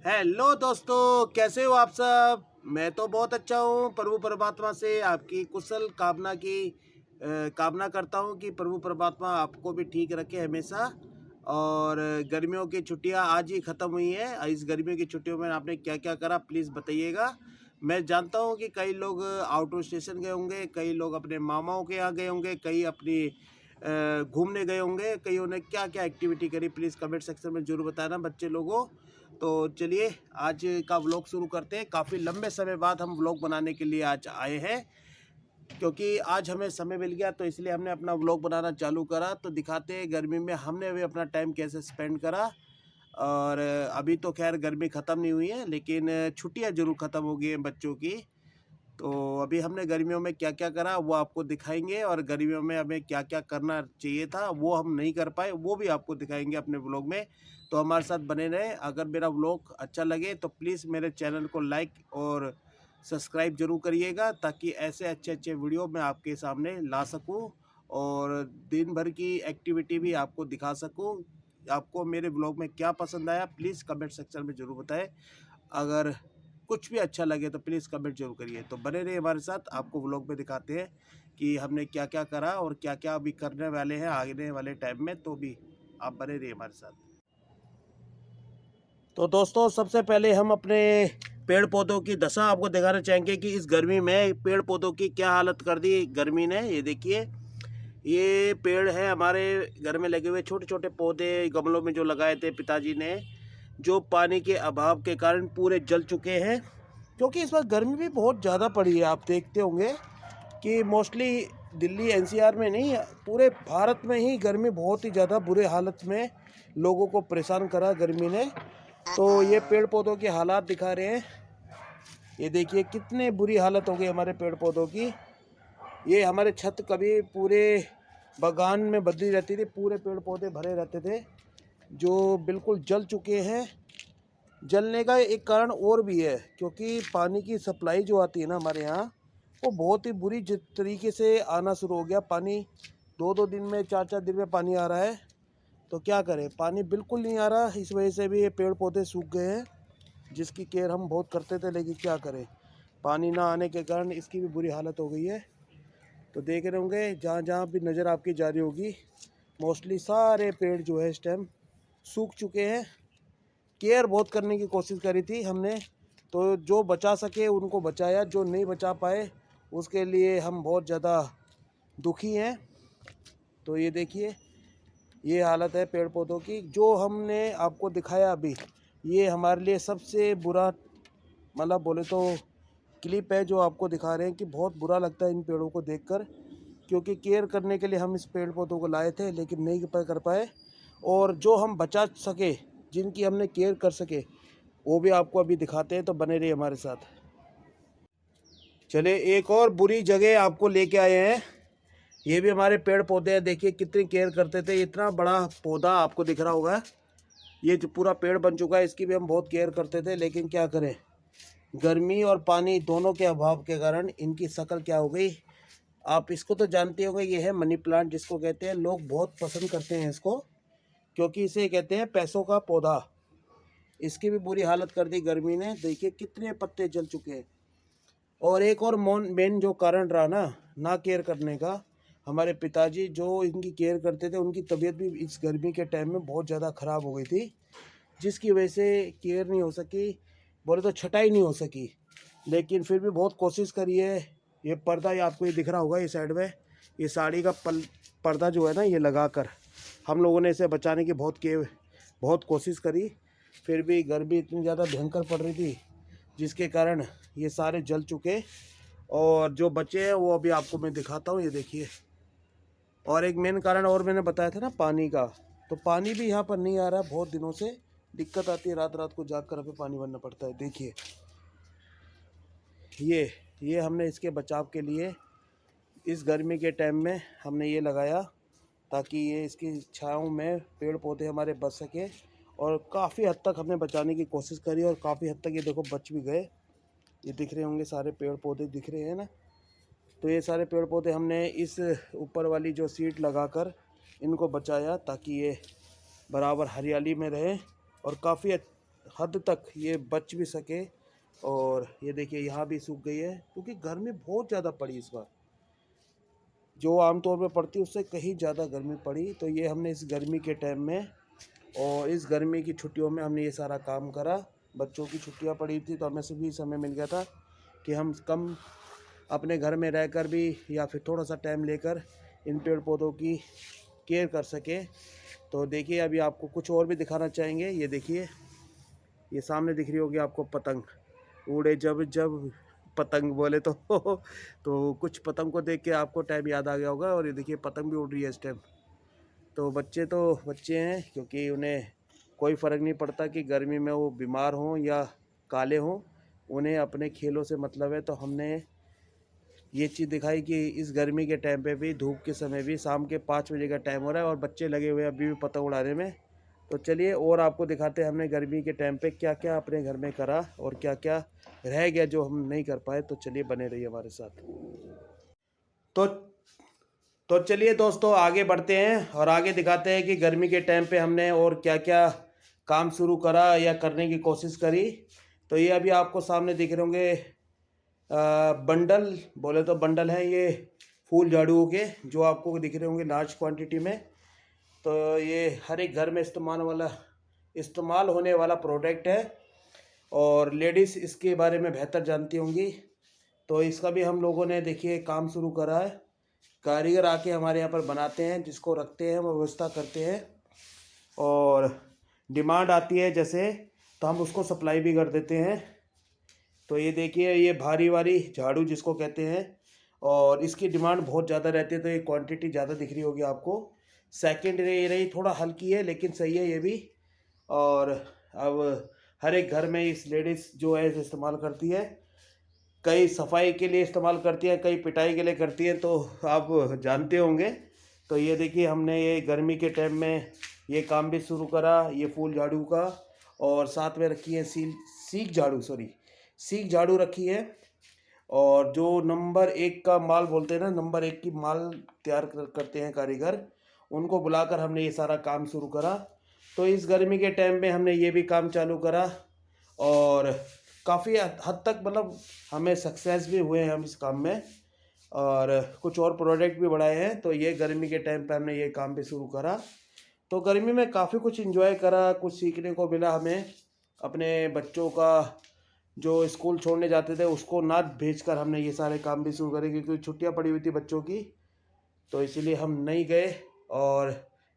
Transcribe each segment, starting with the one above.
Hello दोस्तों, कैसे हो आप सब। मैं तो बहुत अच्छा हूँ। प्रभु परमात्मा से आपकी कुशल कामना करता हूँ कि प्रभु परमात्मा आपको भी ठीक रखे हमेशा। और गर्मियों की छुट्टियाँ आज ही ख़त्म हुई हैं। इस गर्मियों की छुट्टियों में आपने क्या क्या करा, प्लीज़ बताइएगा। मैं जानता हूँ कि कई लोग आउट ऑफ स्टेशन गए होंगे, कई लोग अपने मामाओं के यहाँ गए होंगे, कई अपनी घूमने गए होंगे, कईयों ने क्या क्या एक्टिविटी करी। प्लीज़ कमेंट सेक्शन में ज़रूर बताना बच्चे लोगों। तो चलिए आज का व्लॉग शुरू करते हैं। काफ़ी लंबे समय बाद हम व्लॉग बनाने के लिए आज आए हैं, क्योंकि आज हमें समय मिल गया, तो इसलिए हमने अपना व्लॉग बनाना चालू करा। तो दिखाते हैं गर्मी में हमने भी अपना टाइम कैसे स्पेंड करा। और अभी तो खैर गर्मी ख़त्म नहीं हुई है, लेकिन छुट्टियां ज़रूर ख़त्म हो गई हैं बच्चों की। तो अभी हमने गर्मियों में क्या क्या करा वो आपको दिखाएंगे, और गर्मियों में हमें क्या क्या करना चाहिए था वो हम नहीं कर पाए, वो भी आपको दिखाएंगे अपने व्लॉग में। तो हमारे साथ बने रहें। अगर मेरा व्लॉग अच्छा लगे तो प्लीज़ मेरे चैनल को लाइक और सब्सक्राइब जरूर करिएगा, ताकि ऐसे अच्छे अच्छे वीडियो मैं आपके सामने ला सकूं और दिन भर की एक्टिविटी भी आपको दिखा सकूं। आपको मेरे व्लॉग में क्या पसंद आया प्लीज़ कमेंट सेक्शन में ज़रूर बताएं। अगर कुछ भी अच्छा लगे तो प्लीज़ कमेंट जरूर करिए। तो बने रहिए हमारे साथ, आपको व्लॉग में दिखाते हैं कि हमने क्या क्या करा और क्या क्या अभी करने वाले हैं आगे वाले टाइम में। तो भी आप बने रहिए हमारे साथ। तो दोस्तों, सबसे पहले हम अपने पेड़ पौधों की दशा आपको दिखाना चाहेंगे कि इस गर्मी में पेड़ पौधों की क्या हालत कर दी गर्मी ने। ये देखिए, ये पेड़ है हमारे घर में लगे हुए छोटे छोटे पौधे गमलों में जो लगाए थे पिताजी ने, जो पानी के अभाव के कारण पूरे जल चुके हैं। क्योंकि इस बार गर्मी भी बहुत ज़्यादा पड़ी है। आप देखते होंगे कि मोस्टली दिल्ली एनसीआर में नहीं, पूरे भारत में ही गर्मी बहुत ही ज़्यादा बुरे हालत में लोगों को परेशान करा गर्मी ने। तो ये पेड़ पौधों की हालात दिखा रहे हैं। ये देखिए कितने बुरी हालत हो गई हमारे पेड़ पौधों की। ये हमारे छत कभी पूरे बागान में बदली रहती थी, पूरे पेड़ पौधे भरे रहते थे, जो बिल्कुल जल चुके हैं। जलने का एक कारण और भी है, क्योंकि पानी की सप्लाई जो आती है ना हमारे यहाँ, वो बहुत ही बुरी तरीके से आना शुरू हो गया। पानी दो दो दिन में, चार चार दिन में पानी आ रहा है। तो क्या करें, पानी बिल्कुल नहीं आ रहा। इस वजह से भी ये पेड़ पौधे सूख गए हैं, जिसकी केयर हम बहुत करते थे, लेकिन क्या करें, पानी ना आने के कारण इसकी भी बुरी हालत हो गई है। तो देख रहे होंगे जहाँ जहाँ भी नज़र आपकी जा रही होगी, मोस्टली सारे पेड़ जो है इस टाइम सूख चुके हैं। केयर बहुत करने की कोशिश करी थी हमने, तो जो बचा सके उनको बचाया, जो नहीं बचा पाए उसके लिए हम बहुत ज़्यादा दुखी हैं। तो ये देखिए, ये हालत है पेड़ पौधों की। जो हमने आपको दिखाया अभी, ये हमारे लिए सबसे बुरा, मतलब बोले तो क्लिप है जो आपको दिखा रहे हैं कि बहुत बुरा लगता है इन पेड़ों को देखकर। क्योंकि केयर करने के लिए हम इस पेड़ पौधों को लाए थे, लेकिन नहीं कर पाए। और जो हम बचा सके, जिनकी हमने केयर कर सके, वो भी आपको अभी दिखाते हैं। तो बने रहिए हमारे साथ। चले एक और बुरी जगह आपको लेके आए हैं। ये भी हमारे पेड़ पौधे हैं। देखिए कितनी केयर करते थे। इतना बड़ा पौधा आपको दिख रहा होगा, ये जो पूरा पेड़ बन चुका है, इसकी भी हम बहुत केयर करते थे। लेकिन क्या करें, गर्मी और पानी दोनों के अभाव के कारण इनकी शक्ल क्या हो गई। आप इसको तो जानते होंगे, ये है मनी प्लांट जिसको कहते हैं। लोग बहुत पसंद करते हैं इसको, क्योंकि इसे कहते हैं पैसों का पौधा। इसकी भी बुरी हालत कर दी गर्मी ने। देखिए कितने पत्ते जल चुके हैं। और एक और मेन जो कारण रहा ना केयर करने का, हमारे पिताजी जो इनकी केयर करते थे, उनकी तबीयत भी इस गर्मी के टाइम में बहुत ज़्यादा ख़राब हो गई थी, जिसकी वजह से केयर नहीं हो सकी, बोले तो छटाई नहीं हो सकी। लेकिन फिर भी बहुत कोशिश करी है। ये पर्दा, ये आपको ये दिख रहा होगा, ये साइड में ये साड़ी का पर्दा जो है ना, ये लगाकर हम लोगों ने इसे बचाने की बहुत कोशिश करी। फिर भी गर्मी इतनी ज़्यादा भयंकर पड़ रही थी, जिसके कारण ये सारे जल चुके। और जो बचे हैं वो अभी आपको मैं दिखाता हूँ। ये देखिए, और एक मेन कारण और मैंने बताया था ना, पानी का। तो पानी भी यहाँ पर नहीं आ रहा, बहुत दिनों से दिक्कत आती है। रात रात को जाग कर हमें पानी भरना पड़ता है। देखिए ये हमने इसके बचाव के लिए इस गर्मी के टाइम में हमने ये लगाया, ताकि ये इसकी छाँव में पेड़ पौधे हमारे बच सके। और काफ़ी हद तक हमने बचाने की कोशिश करी, और काफ़ी हद तक ये देखो बच भी गए। ये दिख रहे होंगे, सारे पेड़ पौधे दिख रहे हैं ना। तो ये सारे पेड़ पौधे हमने इस ऊपर वाली जो सीट लगाकर इनको बचाया, ताकि ये बराबर हरियाली में रहे। और काफ़ी हद तक ये बच भी सके। और ये देखिए यहाँ भी सूख गई है क्योंकि गर्मी बहुत ज़्यादा पड़ी इस बार, जो आमतौर पे पड़ती है उससे कहीं ज़्यादा गर्मी पड़ी। तो ये हमने इस गर्मी के टाइम में और इस गर्मी की छुट्टियों में हमने ये सारा काम करा। बच्चों की छुट्टियां पड़ी थी तो हमें सभी समय मिल गया था कि हम कम अपने घर में रहकर भी या फिर थोड़ा सा टाइम लेकर इन पेड़ पौधों की केयर कर सके। तो देखिए अभी आपको कुछ और भी दिखाना चाहेंगे। ये देखिए, ये सामने दिख रही होगी आपको पतंग। उड़े जब जब पतंग बोले तो कुछ पतंग को देख के आपको टाइम याद आ गया होगा। और ये देखिए पतंग भी उड़ रही है इस टाइम। तो बच्चे हैं क्योंकि उन्हें कोई फ़र्क नहीं पड़ता कि गर्मी में वो बीमार हों या काले हों, उन्हें अपने खेलों से मतलब है। तो हमने ये चीज़ दिखाई कि इस गर्मी के टाइम पे भी, धूप के समय भी, शाम के 5 बजे का टाइम हो रहा है और बच्चे लगे हुए हैं अभी भी पतंग उड़ाने में। तो चलिए और आपको दिखाते हैं हमने गर्मी के टाइम पे क्या क्या अपने घर में करा और क्या क्या रह गया जो हम नहीं कर पाए। तो चलिए बने रहिए हमारे साथ। तो तो चलिए दोस्तों आगे बढ़ते हैं और आगे दिखाते हैं कि गर्मी के टाइम पे हमने और क्या क्या काम शुरू करा या करने की कोशिश करी। तो ये अभी आपको सामने दिख रहे होंगे बंडल, बोले तो बंडल हैं ये फूल झाड़ुओं के, जो आपको दिख रहे होंगे लार्ज क्वांटिटी में। तो ये हर एक घर में इस्तेमाल होने वाला प्रोडक्ट है और लेडीज़ इसके बारे में बेहतर जानती होंगी। तो इसका भी हम लोगों ने देखिए काम शुरू करा है। कारीगर आके हमारे यहाँ पर बनाते हैं, जिसको रखते हैं, व्यवस्था करते हैं और डिमांड आती है जैसे तो हम उसको सप्लाई भी कर देते हैं। तो ये देखिए ये भारी वाली झाड़ू जिसको कहते हैं और इसकी डिमांड बहुत ज़्यादा रहती है। तो ये क्वांटिटी ज़्यादा दिख रही होगी आपको। सेकंड ये रही थोड़ा हल्की है लेकिन सही है ये भी। और अब हर एक घर में इस लेडीज़ जो है इस्तेमाल करती है, कई सफाई के लिए इस्तेमाल करती है, कई पिटाई के लिए करती है, तो आप जानते होंगे। तो ये देखिए हमने ये गर्मी के टाइम में ये काम भी शुरू करा, ये फूल झाड़ू का। और साथ में रखी है सीख झाड़ू रखी है। और जो नंबर 1 का माल बोलते हैं ना, नंबर 1 की माल तैयार करते हैं कारीगर, उनको बुलाकर हमने ये सारा काम शुरू करा। तो इस गर्मी के टाइम में हमने ये भी काम चालू करा और काफ़ी हद तक मतलब हमें सक्सेस भी हुए हैं हम इस काम में और कुछ और प्रोडक्ट भी बढ़ाए हैं। तो ये गर्मी के टाइम पे हमने ये काम भी शुरू करा। तो गर्मी में काफ़ी कुछ एंजॉय करा, कुछ सीखने को मिला हमें। अपने बच्चों का जो स्कूल छोड़ने जाते थे उसको ना भेजकर हमने ये सारे काम भी शुरू करे क्योंकि छुट्टियां पड़ी हुई थी बच्चों की, तो इसीलिए हम नहीं गए और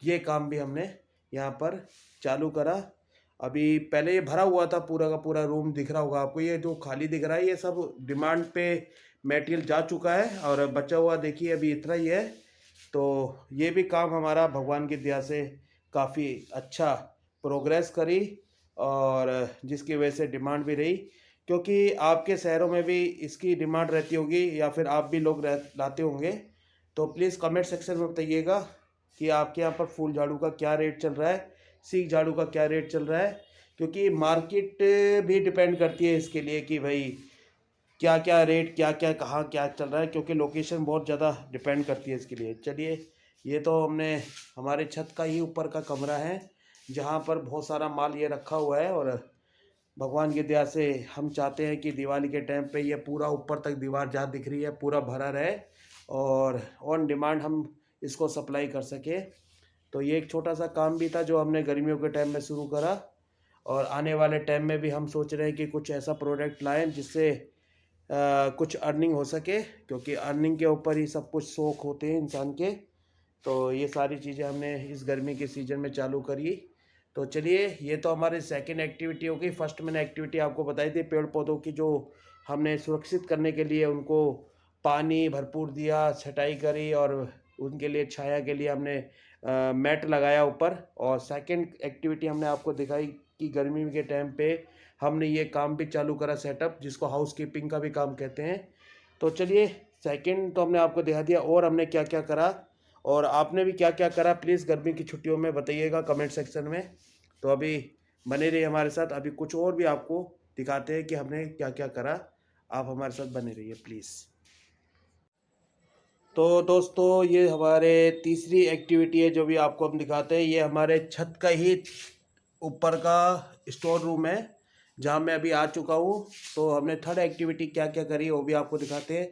ये काम भी हमने यहाँ पर चालू करा। अभी पहले ये भरा हुआ था, पूरा का पूरा रूम दिख रहा होगा आपको। ये जो खाली दिख रहा है ये सब डिमांड पे मटेरियल जा चुका है और बचा हुआ देखिए अभी इतना ही है। तो ये भी काम हमारा भगवान की दया से काफ़ी अच्छा प्रोग्रेस करी और जिसकी वजह से डिमांड भी रही, क्योंकि आपके शहरों में भी इसकी डिमांड रहती होगी या फिर आप भी लोग लाते होंगे। तो प्लीज़ कमेंट सेक्शन में बताइएगा कि आपके यहाँ पर फूल झाड़ू का क्या रेट चल रहा है, सीख झाड़ू का क्या रेट चल रहा है, क्योंकि मार्केट भी डिपेंड करती है इसके लिए कि भाई क्या क्या रेट, क्या क्या कहाँ क्या चल रहा है, क्योंकि लोकेशन बहुत ज़्यादा डिपेंड करती है इसके लिए। चलिए ये तो हमने हमारे छत का ही ऊपर का कमरा है जहाँ पर बहुत सारा माल ये रखा हुआ है और भगवान की दया से हम चाहते हैं कि दिवाली के टाइम पे ये पूरा ऊपर तक दीवार जहाँ दिख रही है पूरा भरा रहे और ऑन डिमांड हम इसको सप्लाई कर सके। तो ये एक छोटा सा काम भी था जो हमने गर्मियों के टाइम में शुरू करा और आने वाले टाइम में भी हम सोच रहे हैं कि कुछ ऐसा प्रोडक्ट लाएं जिससे कुछ अर्निंग हो सके, क्योंकि अर्निंग के ऊपर ही सब कुछ शौक होते हैं इंसान के। तो ये सारी चीज़ें हमने इस गर्मी के सीज़न में चालू करी। तो चलिए ये तो हमारी सेकंड एक्टिविटी हो गई। फर्स्ट मैंने एक्टिविटी आपको बताई थी पेड़ पौधों की, जो हमने सुरक्षित करने के लिए उनको पानी भरपूर दिया, छटाई करी और उनके लिए छाया के लिए हमने मैट लगाया ऊपर। और सेकंड एक्टिविटी हमने आपको दिखाई कि गर्मी के टाइम पे हमने ये काम भी चालू करा सेटअप, जिसको हाउस कीपिंग का भी काम कहते हैं। तो चलिए सेकंड तो हमने आपको दिखा दिया और हमने क्या क्या करा और आपने भी क्या क्या करा, प्लीज़ गर्मी की छुट्टियों में बताइएगा कमेंट सेक्शन में। तो अभी बने रहिए हमारे साथ, अभी कुछ और भी आपको दिखाते हैं कि हमने क्या क्या करा। आप हमारे साथ बने रहिए प्लीज़। तो दोस्तों ये हमारे तीसरी एक्टिविटी है जो भी आपको हम दिखाते हैं। ये हमारे छत का ही ऊपर का स्टोर रूम है जहाँ मैं अभी आ चुका हूँ। तो हमने थर्ड एक्टिविटी क्या क्या करी वो भी आपको दिखाते हैं।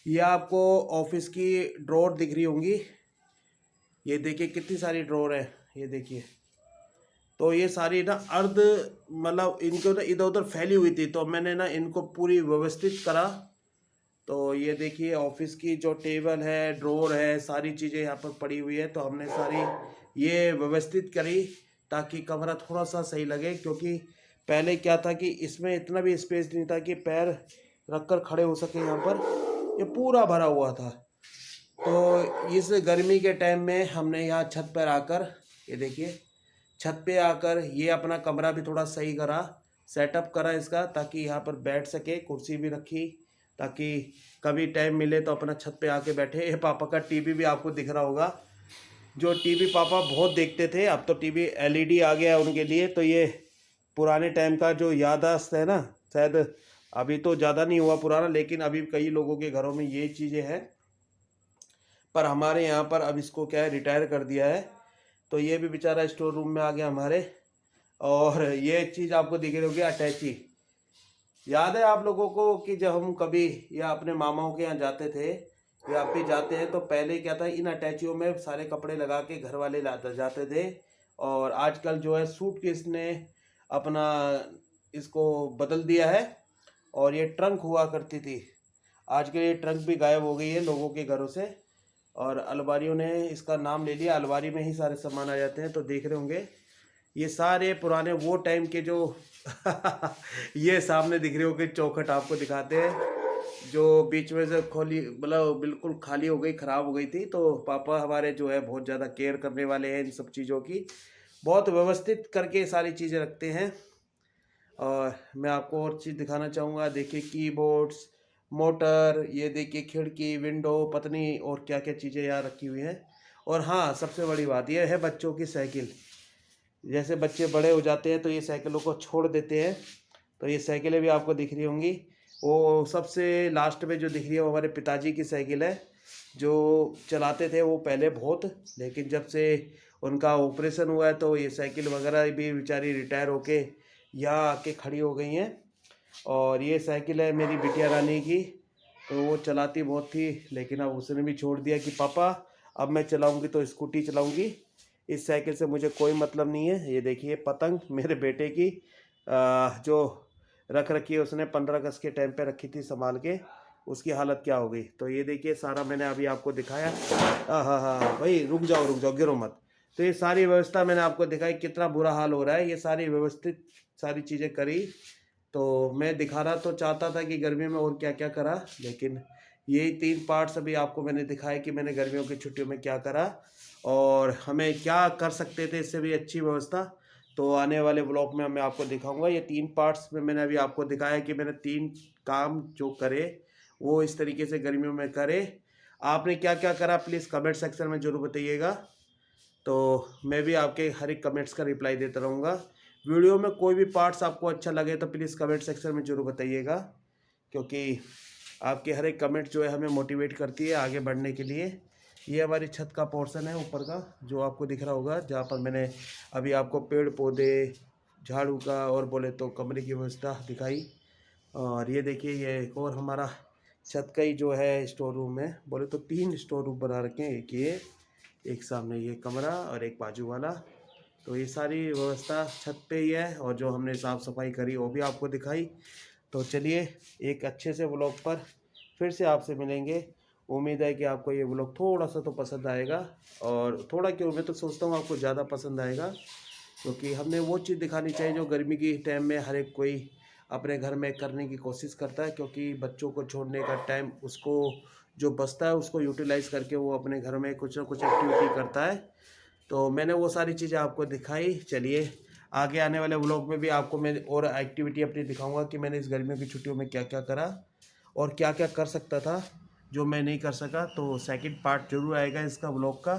ये आपको ऑफिस की ड्रॉर दिख रही होंगी, ये देखिए कितनी सारी ड्रॉर है, ये देखिए। तो ये सारी ना अर्ध मतलब इनको ना इधर उधर फैली हुई थी, तो मैंने ना इनको पूरी व्यवस्थित करा। तो ये देखिए ऑफिस की जो टेबल है, ड्रॉर है, सारी चीज़ें यहाँ पर पड़ी हुई है। तो हमने सारी ये व्यवस्थित करी ताकि कमरा थोड़ा सा सही लगे, क्योंकि पहले क्या था कि इसमें इतना भी स्पेस नहीं था कि पैर रखकर खड़े हो सके। यहाँ पर ये पूरा भरा हुआ था। तो इस गर्मी के टाइम में हमने यहाँ छत पर आकर, ये देखिए छत पे आकर ये अपना कमरा भी थोड़ा सही करा, सेटअप करा इसका, ताकि यहाँ पर बैठ सके। कुर्सी भी रखी ताकि कभी टाइम मिले तो अपना छत पे आके बैठे। ये पापा का टीवी भी आपको दिख रहा होगा, जो टीवी पापा बहुत देखते थे। अब तो टीवी एलईडी आ गया है उनके लिए। तो ये पुराने टाइम का जो याददाश्त है ना, शायद अभी तो ज़्यादा नहीं हुआ पुराना, लेकिन अभी कई लोगों के घरों में ये चीज़ें हैं। पर हमारे यहाँ पर अब इसको क्या है, रिटायर कर दिया है। तो ये भी बेचारा स्टोर रूम में आ गया हमारे। और ये चीज़ आपको दिख रही होगी अटैची। याद है आप लोगों को कि जब हम कभी या अपने मामाओं के यहाँ जाते थे या आप भी जाते हैं, तो पहले क्या था, इन अटैचियों में सारे कपड़े लगा के घर वाले लाते जाते थे। और आजकल जो है सूटकेस ने अपना इसको बदल दिया है, और ये ट्रंक हुआ करती थी। आजकल ये ट्रंक भी गायब हो गई है लोगों के घरों से, और अलमारियों ने इसका नाम ले लिया। अलमारी में ही सारे सामान आ जाते हैं। तो देख रहे होंगे ये सारे पुराने वो टाइम के जो ये सामने दिख रहे होंगे चौखट आपको दिखाते हैं, जो बीच में से खोली मतलब बिल्कुल खाली हो गई, ख़राब हो गई थी। तो पापा हमारे जो है बहुत ज़्यादा केयर करने वाले हैं इन सब चीज़ों की, बहुत व्यवस्थित करके सारी चीज़ें रखते हैं। और मैं आपको और चीज़ दिखाना चाहूँगा, देखिए कीबोर्ड्स, मोटर, ये देखिए खिड़की, विंडो, पत्नी और क्या क्या चीज़ें यहाँ रखी हुई हैं। और हाँ, सबसे बड़ी बात यह है बच्चों की साइकिल। जैसे बच्चे बड़े हो जाते हैं तो ये साइकिलों को छोड़ देते हैं। तो ये साइकिलें भी आपको दिख रही होंगी। वो सबसे लास्ट में जो दिख रही है वो हमारे पिताजी की साइकिल है, जो चलाते थे वो पहले बहुत, लेकिन जब से उनका ऑपरेशन हुआ है तो ये साइकिल वगैरह भी बेचारी रिटायर होके यहाँ आके खड़ी हो गई हैं। और ये साइकिल है मेरी बिटिया रानी की। तो वो चलाती बहुत थी, लेकिन अब उसने भी छोड़ दिया कि पापा अब मैं चलाऊंगी तो स्कूटी चलाऊंगी, इस साइकिल से मुझे कोई मतलब नहीं है। ये देखिए पतंग मेरे बेटे की जो रख रखी है उसने 15 अगस्त के टाइम पे रखी थी संभाल के, उसकी हालत क्या हो गई। तो ये देखिए सारा मैंने अभी आपको दिखाया। हाँ हाँ भाई रुक जाओ गिरो मत। तो ये सारी व्यवस्था मैंने आपको दिखाई, कितना बुरा हाल हो रहा है। ये सारी व्यवस्थित सारी चीज़ें करी। तो मैं दिखाना तो चाहता था कि गर्मी में और क्या क्या करा, लेकिन यही 3 पार्ट्स अभी आपको मैंने दिखाया कि मैंने गर्मियों की छुट्टियों में क्या करा और हमें क्या कर सकते थे इससे भी अच्छी व्यवस्था। तो आने वाले ब्लॉग में मैं आपको दिखाऊंगा। ये 3 पार्ट्स में मैंने अभी आपको दिखाया कि मैंने 3 काम जो करे वो इस तरीके से गर्मियों में करे। आपने क्या क्या करा प्लीज़ कमेंट सेक्शन में ज़रूर बताइएगा। तो मैं भी आपके हर एक कमेंट्स का रिप्लाई देता रहूँगा। वीडियो में कोई भी पार्ट्स आपको अच्छा लगे तो प्लीज़ कमेंट सेक्शन में ज़रूर बताइएगा, क्योंकि आपके हर एक कमेंट जो है हमें मोटिवेट करती है आगे बढ़ने के लिए। ये हमारी छत का पोर्शन है ऊपर का, जो आपको दिख रहा होगा, जहाँ पर मैंने अभी आपको पेड़ पौधे, झाड़ू का और बोले तो कमरे की व्यवस्था दिखाई। और ये देखिए ये एक और हमारा छत का ही जो है स्टोर रूम है। बोले तो 3 स्टोर रूम बना रखे हैं, एक ये, एक सामने ये कमरा और एक बाजू वाला। तो ये सारी व्यवस्था छत पे ही है, और जो हमने साफ़ सफाई करी वो भी आपको दिखाई। तो चलिए एक अच्छे से व्लॉग पर फिर से आपसे मिलेंगे। उम्मीद है कि आपको ये व्लॉग थोड़ा सा तो पसंद आएगा, और थोड़ा क्यों, मैं तो सोचता हूँ आपको ज़्यादा पसंद आएगा, क्योंकि हमने वो चीज़ दिखानी चाहिए जो गर्मी की टाइम में हर एक कोई अपने घर में करने की कोशिश करता है, क्योंकि बच्चों को छोड़ने का टाइम उसको जो बचता है उसको यूटिलाइज़ करके वो अपने घर में कुछ ना कुछ एक्टिविटी करता है। तो मैंने वो सारी चीज़ें आपको दिखाई। चलिए आगे आने वाले व्लॉग में भी आपको मैं और एक्टिविटी अपनी दिखाऊंगा कि मैंने इस गर्मियों की छुट्टियों में क्या क्या करा और क्या क्या कर सकता था जो मैं नहीं कर सका। तो सेकंड पार्ट जरूर आएगा इसका व्लॉग का।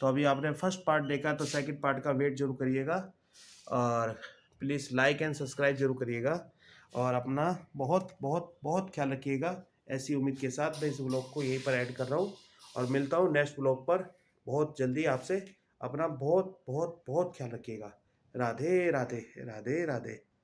तो अभी आपने फर्स्ट पार्ट देखा, तो सेकंड पार्ट का वेट जरूर करिएगा, और प्लीज़ लाइक एंड सब्सक्राइब जरूर करिएगा, और अपना बहुत बहुत बहुत ख्याल रखिएगा। ऐसी उम्मीद के साथ मैं इस व्लॉग को यहीं पर ऐड कर रहा हूँ, और मिलता हूँ नेक्स्ट व्लॉग पर बहुत जल्दी आपसे। अपना बहुत बहुत बहुत ख्याल रखिएगा। राधे राधे राधे राधे।